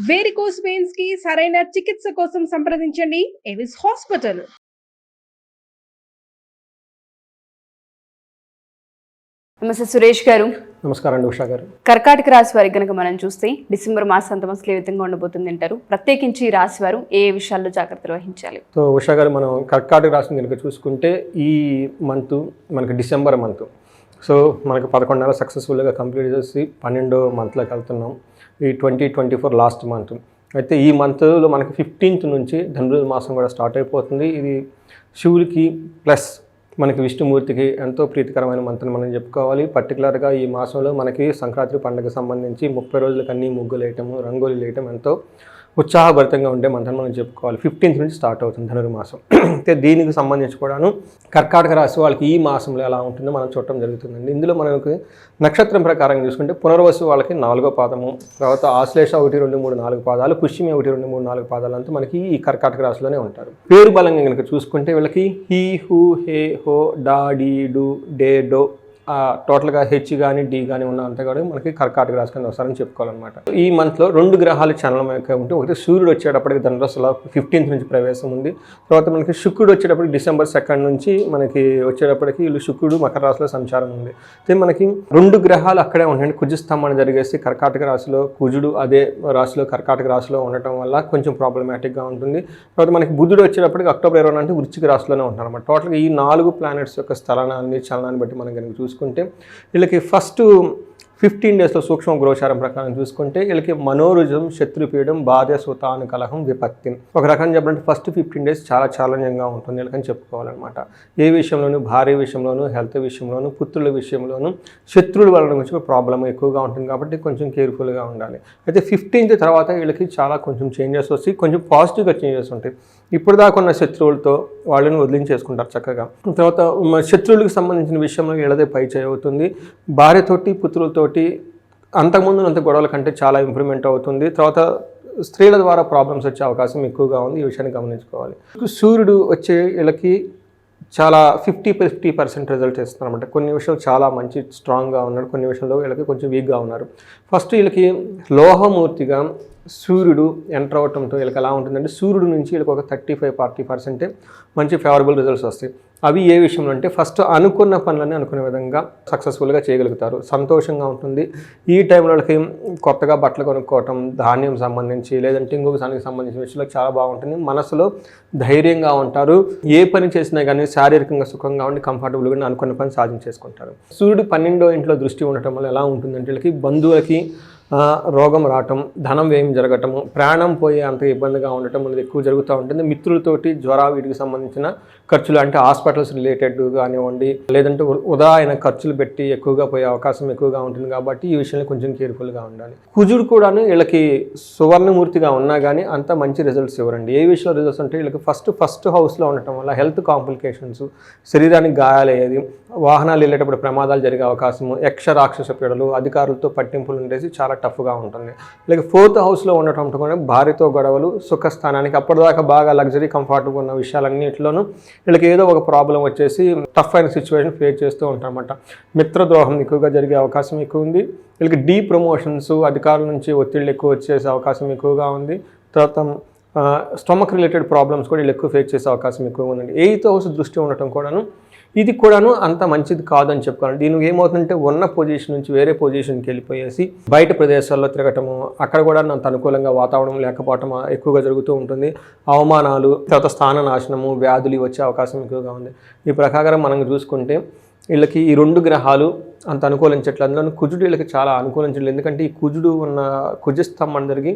Varicose veins కి సరైన చికిత్స కోసం సంప్రదించండి ఎవిస్ హాస్పిటల్. నమస్తే సురేష్ గారు. నమస్కారం అండి ఉషా గారు. కర్కాటక రాశి వారికి కనుక మనం చూస్తే డిసెంబర్ మాసాంతం అసలు ఏ విధంగా ఉండబోతుంది అంటారు? ప్రత్యేకించి ఈ రాశి వారు ఏ విషయాల్లో జాగ్రత్తలు వహించాలి? సో ఉషా గారు, మనం కర్కాటక రాశిని కనుక చూసుకుంటే ఈ మంత్ మనకి డిసెంబర్ మంత్. సో మనకు 11 నెలలు సక్సెస్ఫుల్గా కంప్లీట్ చేసి 12వ మంత్లోకి వెళ్తున్నాం. ఈ 2024 లాస్ట్ మంత్. అయితే ఈ మంత్లో మనకి 15th నుంచి ధనుర్మాసం మాసం కూడా స్టార్ట్ అయిపోతుంది. ఇది శివుడికి ప్లస్ మనకి విష్ణుమూర్తికి ఎంతో ప్రీతికరమైన మంత్ అని మనం చెప్పుకోవాలి. పర్టికులర్గా ఈ మాసంలో మనకి సంక్రాంతి పండుగ సంబంధించి 30 రోజులకి అన్ని ముగ్గులు వేయటము, రంగోలీలు వేయటం ఎంతో ఉత్సాహభరితంగా ఉండే మంత్ అని మనం చెప్పుకోవాలి. 15th నుంచి స్టార్ట్ అవుతుంది ధనుర్మాసం. అయితే దీనికి సంబంధించి కూడాను కర్కాటక రాశి వాళ్ళకి ఈ మాసంలో ఎలా ఉంటుందో మనం చూడటం జరుగుతుందండి. ఇందులో మనకి నక్షత్రం ప్రకారం చూసుకుంటే పునర్వసు వాళ్ళకి 4వ పాదము, తర్వాత ఆశ్లేష 1, 2, 3, 4 పాదాలు, పుష్యమి 1, 2, 3, 4 పాదాలు అంతా మనకి ఈ కర్కాటక రాశిలోనే ఉంటారు. పేరు బలంగా కనుక చూసుకుంటే వీళ్ళకి హీ, హూ, హే, హో, డా, డీ, డు, డే, డో, టోటల్గా హెచ్ కానీ డి కానీ ఉన్న అంతా కూడా మనకి కర్కాటక రాశి కింద వస్తారని చెప్పుకోవాలన్నమాట. ఈ మంత్లో 2 గ్రహాలు చలనం ఉంటే, ఒకటి సూర్యుడు వచ్చేటప్పటికి ధనురాశిలో 15th నుంచి ప్రవేశం ఉంది. తర్వాత మనకి శుక్రుడు వచ్చేటప్పటికి డిసెంబర్ 2 నుంచి మనకి వచ్చేటప్పటికి వీళ్ళు శుక్రుడు మకర రాశిలో సంచారం ఉంది. అయితే మనకి 2 గ్రహాలు అక్కడే ఉంటాయండి. కుజస్తంభన జరిగేసి కర్కాటక రాశిలో కుజుడు అదే రాశిలో కర్కాటక రాశిలో ఉండటం వల్ల కొంచెం ప్రాబ్లమాటిక్గా ఉంటుంది. తర్వాత మనకి బుధుడు వచ్చేటప్పటికి అక్టోబర్ 20 అంటే వృశ్చిక రాశిలోనే ఉంటారు అన్నమాట. టోటల్గా ఈ 4 ప్లానెట్స్ యొక్క స్థలాన్ని చలనాన్ని బట్టి మనం కనుక చూసుకుంటే వీళ్ళకి ఫస్ట్ 15 డేస్లో సూక్ష్మ గోచారం ప్రకారం చూసుకుంటే వీళ్ళకి మనోరుజం, శత్రుపీడం, భార్య, సుతాను, కలహం, విపత్తి. ఒక రకంగా చెప్పాలంటే ఫస్ట్ 15 డేస్ చాలా ఛాలెంజింగ్గా ఉంటుంది వీళ్ళకని చెప్పుకోవాలన్నమాట. ఏ విషయంలోనూ, భార్య విషయంలోనూ, హెల్త్ విషయంలోనూ, పుత్రుల విషయంలోనూ, శత్రువుల వలన గురించి ప్రాబ్లం ఎక్కువగా ఉంటుంది కాబట్టి కొంచెం కేర్ఫుల్గా ఉండాలి. అయితే 15th తర్వాత వీళ్ళకి చాలా కొంచెం చేంజెస్ వస్తాయి, కొంచెం పాజిటివ్గా చేంజెస్ ఉంటాయి. ఇప్పుడు దాకా ఉన్న శత్రువులతో వాళ్ళని వదిలించేసుకుంటారు చక్కగా. తర్వాత శత్రువులకు సంబంధించిన విషయంలో వీళ్ళదే పై చేయవుతుంది. భార్యతోటి, పుత్రులతోటి అంతకుముందు అంత గొడవల కంటే చాలా ఇంప్రూవ్మెంట్ అవుతుంది. తర్వాత స్త్రీల ద్వారా ప్రాబ్లమ్స్ వచ్చే అవకాశం ఎక్కువగా ఉంది. ఈ విషయాన్ని గమనించుకోవాలి. సూర్యుడు వచ్చే వీళ్ళకి చాలా 50% రిజల్ట్ ఇస్తున్నారు అనమాట. కొన్ని విషయాలు చాలా మంచి స్ట్రాంగ్గా ఉన్నాడు, కొన్ని విషయంలో వీళ్ళకి కొంచెం వీక్గా ఉన్నారు. ఫస్ట్ వీళ్ళకి లోహమూర్తిగా సూర్యుడు ఎంటర్ అవటంతో వీళ్ళకి ఎలా ఉంటుందంటే, సూర్యుడు నుంచి వీళ్ళకి ఒక 35-40% మంచి ఫేవరబుల్ రిజల్ట్స్ వస్తాయి. అవి ఏ విషయంలో అంటే, ఫస్ట్ అనుకున్న పనులన్నీ అనుకునే విధంగా సక్సెస్ఫుల్గా చేయగలుగుతారు, సంతోషంగా ఉంటుంది. ఈ టైంలో వాళ్ళకి కొత్తగా బట్టలు కొనుక్కోవటం, ధాన్యం సంబంధించి లేదంటే ఇంకొక దానికి సంబంధించిన విషయంలో చాలా బాగుంటుంది. మనసులో ధైర్యంగా ఉంటారు. ఏ పని చేసినా కానీ శారీరకంగా సుఖంగా ఉండి కంఫర్టబుల్గా అనుకున్న పని సాధించేసుకుంటారు. సూర్యుడు 12వ ఇంట్లో దృష్టి ఉండటం వల్ల ఎలా ఉంటుందంటే, వీళ్ళకి బంధువులకి రోగం రావటం, ధనం వ్యయం జరగటము, ప్రాణం పోయే అంత ఇబ్బందిగా ఉండటం అనేది ఎక్కువ జరుగుతూ ఉంటుంది. మిత్రులతోటి జ్వర వీటికి సంబంధించిన ఖర్చులు అంటే హాస్పిటల్స్ రిలేటెడ్ కానివ్వండి, లేదంటే వృధా అయిన ఖర్చులు పెట్టి ఎక్కువగా పోయే అవకాశం ఎక్కువగా ఉంటుంది. కాబట్టి ఈ విషయంలో కొంచెం కేర్ఫుల్గా ఉండాలి. కుజుడు కూడాను వీళ్ళకి సువర్ణమూర్తిగా ఉన్నా కానీ అంత మంచి రిజల్ట్స్ ఇవ్వరండి. ఏ విషయంలో రిజల్ట్స్ అంటే, వీళ్ళకి ఫస్ట్ హౌస్లో ఉండటం వల్ల హెల్త్ కాంప్లికేషన్స్, శరీరానికి గాయాలయ్యేది, వాహనాలు వెళ్ళేటప్పుడు ప్రమాదాలు జరిగే అవకాశము, యక్ష రాక్షస పీడలు, అధికారులతో పట్టింపులు ఉండేసి చాలా టఫ్గా ఉంటుంది. లేక 4th హౌస్లో ఉండటం కూడా భార్యతో గొడవలు, సుఖస్థానానికి అప్పటిదాకా బాగా లగ్జరీ కంఫర్టబుల్ ఉన్న విషయాలన్నింటిలోనూ వీళ్ళకి ఏదో ఒక ప్రాబ్లం వచ్చేసి టఫ్ అయిన సిచ్యువేషన్ ఫేస్ చేస్తూ ఉంటారన్నమాట. మిత్రద్రోహం ఎక్కువగా జరిగే అవకాశం ఎక్కువ ఉంది. వీళ్ళకి డీ ప్రమోషన్స్, అధికారుల నుంచి ఒత్తిళ్ళు ఎక్కువ వచ్చేసే అవకాశం ఎక్కువగా ఉంది. తర్వాత స్టమక్ రిలేటెడ్ ప్రాబ్లమ్స్ కూడా వీళ్ళు ఎక్కువ ఫేస్ చేసే అవకాశం ఎక్కువ ఉందండి. 8th హౌస్ దృష్టి ఉండటం కూడాను ఇది కూడాను అంత మంచిది కాదని చెప్పుకోవాలి. దీనికి ఏమవుతుందంటే, ఉన్న పొజిషన్ నుంచి వేరే పొజిషన్కి వెళ్ళిపోయేసి బయట ప్రదేశాల్లో తిరగటము, అక్కడ కూడా అంత అనుకూలంగా వాతావరణం లేకపోవటం ఎక్కువగా జరుగుతూ ఉంటుంది. అవమానాలు, తర్వాత స్థాన నాశనము, వ్యాధులు వచ్చే అవకాశం ఎక్కువగా ఉంది. ఈ ప్రకారం మనం చూసుకుంటే వీళ్ళకి ఈ 2 గ్రహాలు అంత అనుకూలించట్లేదు. అందులో కుజుడు వీళ్ళకి చాలా అనుకూలించట్లేదు. ఎందుకంటే ఈ కుజుడు ఉన్న కుజస్తంభం జరిగి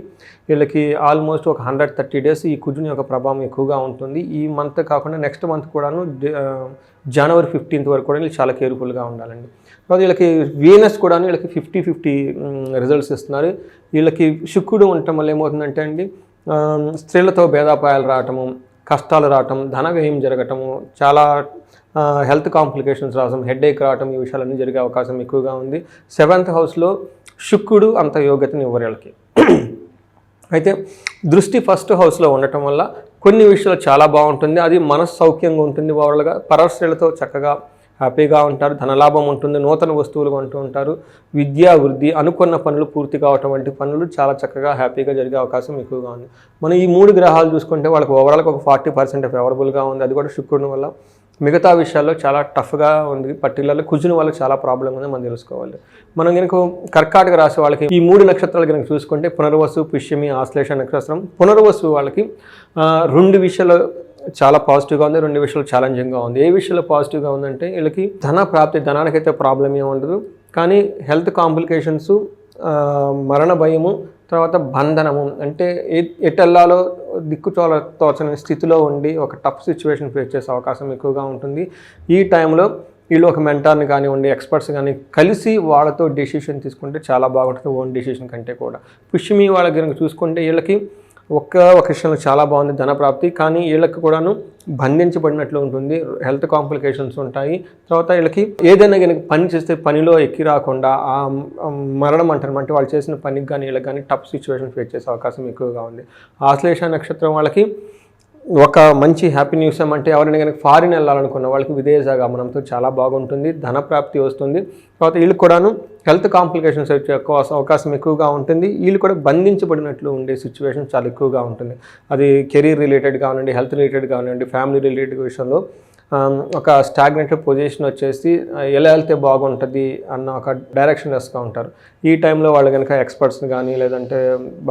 వీళ్ళకి ఆల్మోస్ట్ ఒక 130 డేస్ ఈ కుజుని యొక్క ప్రభావం ఎక్కువగా ఉంటుంది. ఈ మంత్ కాకుండా నెక్స్ట్ మంత్ కూడాను జనవరి 15th వరకు కూడా వీళ్ళు చాలా కేర్ఫుల్గా ఉండాలండి. తర్వాత వీళ్ళకి వీనస్ కూడా వీళ్ళకి 50-50 రిజల్ట్స్ ఇస్తున్నారు. వీళ్ళకి శుక్రుడు ఉండటం వల్ల ఏమవుతుందంటే అండి, స్త్రీలతో భేదాపాయాలు రావటము, కష్టాలు రావటం, ధన వ్యయం జరగటము, చాలా హెల్త్ కాంప్లికేషన్స్ రావడం, హెడేక్ రావటం, ఈ విషయాలన్నీ జరిగే అవకాశం ఎక్కువగా ఉంది. 7th హౌస్లో శుక్రుడు అంత యోగ్యతని ఇవ్వరు వీళ్ళకి. అయితే దృష్టి ఫస్ట్ హౌస్లో ఉండటం వల్ల కొన్ని విషయాలు చాలా బాగుంటుంది. అది మనస్సౌఖ్యంగా ఉంటుంది. ఓవరాల్గా పరస్త్రీలతో చక్కగా హ్యాపీగా ఉంటారు, ధనలాభం ఉంటుంది, నూతన వస్తువులు కొంటూ ఉంటారు, విద్యా వృద్ధి, అనుకున్న పనులు పూర్తి కావటం వంటి పనులు చాలా చక్కగా హ్యాపీగా జరిగే అవకాశం ఎక్కువగా ఉంది. మనం ఈ 3 గ్రహాలు చూసుకుంటే వాళ్ళకి ఓవరాల్గా ఒక 40% ఫేవరబుల్గా ఉంది. అది కూడా శుక్రుని వల్ల. మిగతా విషయాల్లో చాలా టఫ్గా ఉంది. పర్టికులర్లీ కుజుని వల్ల చాలా ప్రాబ్లం ఉంది మనం తెలుసుకోవాలి. మనం కనుక కర్కాటక రాశి వాళ్ళకి ఈ 3 నక్షత్రాలు కనుక చూసుకుంటే పునర్వసు, పుష్యమి, ఆశ్లేష నక్షత్రం. పునర్వసు వాళ్ళకి 2 విషయాలు చాలా పాజిటివ్గా ఉంది, 2 విషయాలు ఛాలెంజింగ్గా ఉంది. ఏ విషయంలో పాజిటివ్గా ఉందంటే వీళ్ళకి ధన ప్రాప్తి, ధనానికైతే ప్రాబ్లం ఏమి ఉండదు, కానీ హెల్త్ కాంప్లికేషన్స్, మరణ భయము, తర్వాత బంధనము, అంటే ఎటెల్లాలో తోచని స్థితిలో ఉండి ఒక టఫ్ సిచ్యువేషన్ ఫేస్ చేసే అవకాశం ఎక్కువగా ఉంటుంది. ఈ టైంలో వీళ్ళు ఒక మెంటార్ని కానివ్వండి, ఎక్స్పర్ట్స్ కానీ కలిసి వాళ్ళతో డెసిషన్ తీసుకుంటే చాలా బాగుంటుంది, ఓన్ డెసిషన్ కంటే కూడా. పుష్యమి వాళ్ళకి కనుక చూసుకుంటే వీళ్ళకి ఒక విషయంలో చాలా బాగుంది, ధనప్రాప్తి, కానీ వీళ్ళకి కూడాను బంధించబడినట్లు ఉంటుంది, హెల్త్ కాంప్లికేషన్స్ ఉంటాయి. తర్వాత వీళ్ళకి ఏదైనా కనుక పని చేస్తే పనిలో ఎక్కి రాకుండా ఆ మరణం అంటారు, అంటే వాళ్ళు చేసిన పనికి కానీ వీళ్ళకి కానీ టఫ్ సిచ్యువేషన్ ఫేస్ చేసే అవకాశం ఎక్కువగా ఉంది. ఆశ్లేష నక్షత్రం వాళ్ళకి ఒక మంచి హ్యాపీ న్యూస్ ఏమంటే ఎవరైనా కనుక ఫారిన్ వెళ్ళాలనుకున్న వాళ్ళకి విదేశ గమనంతో చాలా బాగుంటుంది, ధనప్రాప్తి వస్తుంది. తర్వాత వీళ్ళు కూడాను హెల్త్ కాంప్లికేషన్స్ వచ్చే అవకాశం ఎక్కువగా ఉంటుంది. వీళ్ళు కూడా బంధించబడినట్లు ఉండే సిచ్యువేషన్ చాలా ఎక్కువగా ఉంటుంది. అది కెరీర్ రిలేటెడ్ కానివ్వండి, హెల్త్ రిలేటెడ్ కానివ్వండి, ఫ్యామిలీ రిలేటెడ్ విషయంలో ఒక స్టాగ్నేటెడ్ పొజిషన్ వచ్చేసి ఎలా వెళ్తే బాగుంటుంది అన్న ఒక డైరెక్షన్లెస్గా ఉంటారు. ఈ టైంలో వాళ్ళు కనుక ఎక్స్పర్ట్స్ని కానీ లేదంటే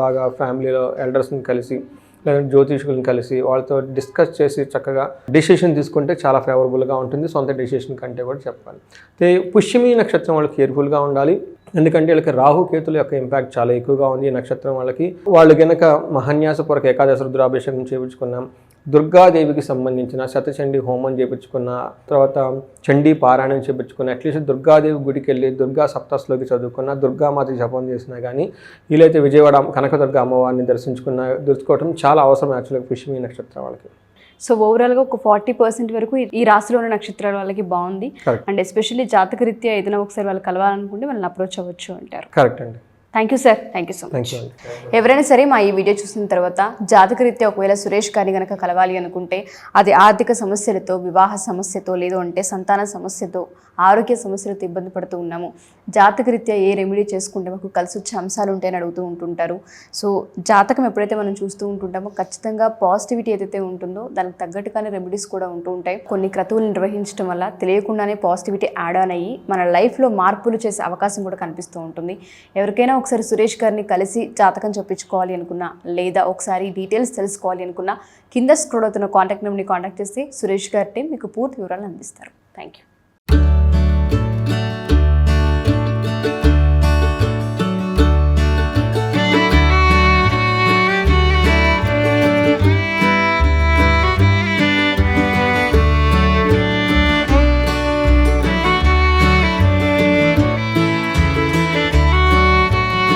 బాగా ఫ్యామిలీలో ఎల్డర్స్ని కలిసి లేదంటే జ్యోతిషులను కలిసి వాళ్ళతో డిస్కస్ చేసి చక్కగా డెసిషన్ తీసుకుంటే చాలా ఫేవరబుల్గా ఉంటుంది, సొంత డెసిషన్ కంటే కూడా చెప్పాలి. పుష్యమి నక్షత్రం వాళ్ళకి కేర్ఫుల్గా ఉండాలి, ఎందుకంటే వీళ్ళకి రాహుకేతుల యొక్క ఇంపాక్ట్ చాలా ఎక్కువగా ఉంది ఈ నక్షత్రం వాళ్ళకి. వాళ్ళు కనుక మహాన్యాసపూర్వక ఏకాదశ రుద్రాభిషేకం చేయించుకున్నాం, దుర్గాదేవికి సంబంధించిన శతచండీ హోమం చేయించుకున్న, తర్వాత చండీ పారాయణం చేయించుకున్న, అట్లీస్ట్ దుర్గాదేవి గుడికి వెళ్ళి దుర్గా సప్తస్లోకి చదువుకున్న, దుర్గామాత జపం చేసినా కానీ, వీలైతే విజయవాడ కనకదుర్గ అమ్మవారిని దర్శించుకోవటం చాలా అవసరం యాక్చువల్గా పుష్యమి నక్షత్రం వాళ్ళకి. సో ఓవరాల్గా ఒక 40% వరకు ఈ రాశిలో ఉన్న నక్షత్రాల వాళ్ళకి బాగుంది. అండ్ ఎస్పెషల్లీ జాతకరీత్యా ఏదైనా ఒకసారి వాళ్ళు కలవాలనుకుంటే వాళ్ళని అప్రోచ్ అవ్వచ్చు అంటారు. కరెక్ట్ అండి. Thank you sir, thank you so much. ఎవరైనా సరే మా ఈ వీడియో చూసిన తర్వాత జాతకరీత్యా ఒకవేళ సురేష్ గారిని కనుక కలవాలి అనుకుంటే అది ఆర్థిక సమస్యలతో, వివాహ సమస్యతో, లేదు అంటే సంతాన సమస్యతో, ఆరోగ్య సమస్యలతో ఇబ్బంది పడుతూ ఉన్నాము, జాతకరీత్యా ఏ రెమెడీ చేసుకుంటే మాకు కలిసి వచ్చే అంశాలు ఉంటాయని అడుగుతూ ఉంటుంటారు. సో జాతకం ఎప్పుడైతే మనం చూస్తూ ఉంటుంటామో ఖచ్చితంగా పాజిటివిటీ ఏదైతే ఉంటుందో దానికి తగ్గట్టుగానే రెమెడీస్ కూడా ఉంటూ ఉంటాయి. కొన్ని క్రతువులు నిర్వహించడం వల్ల తెలియకుండానే పాజిటివిటీ యాడ్ ఆన్ అయ్యి మన లైఫ్లో మార్పులు చేసే అవకాశం కూడా కనిపిస్తూ ఉంటుంది. ఎవరికైనా ఒకసారి సురేష్ గారిని కలిసి జాతకం చెప్పించుకోవాలి అనుకున్నా, లేదా ఒకసారి డీటెయిల్స్ తెలుసుకోవాలి అనుకున్నా, కింద స్క్రోల్ అవుతున్న కాంటాక్ట్ నెంబర్ని కాంటాక్ట్ చేస్తే సురేష్ గారి టీం మీకు పూర్తి వివరాలు అందిస్తారు. Thank you.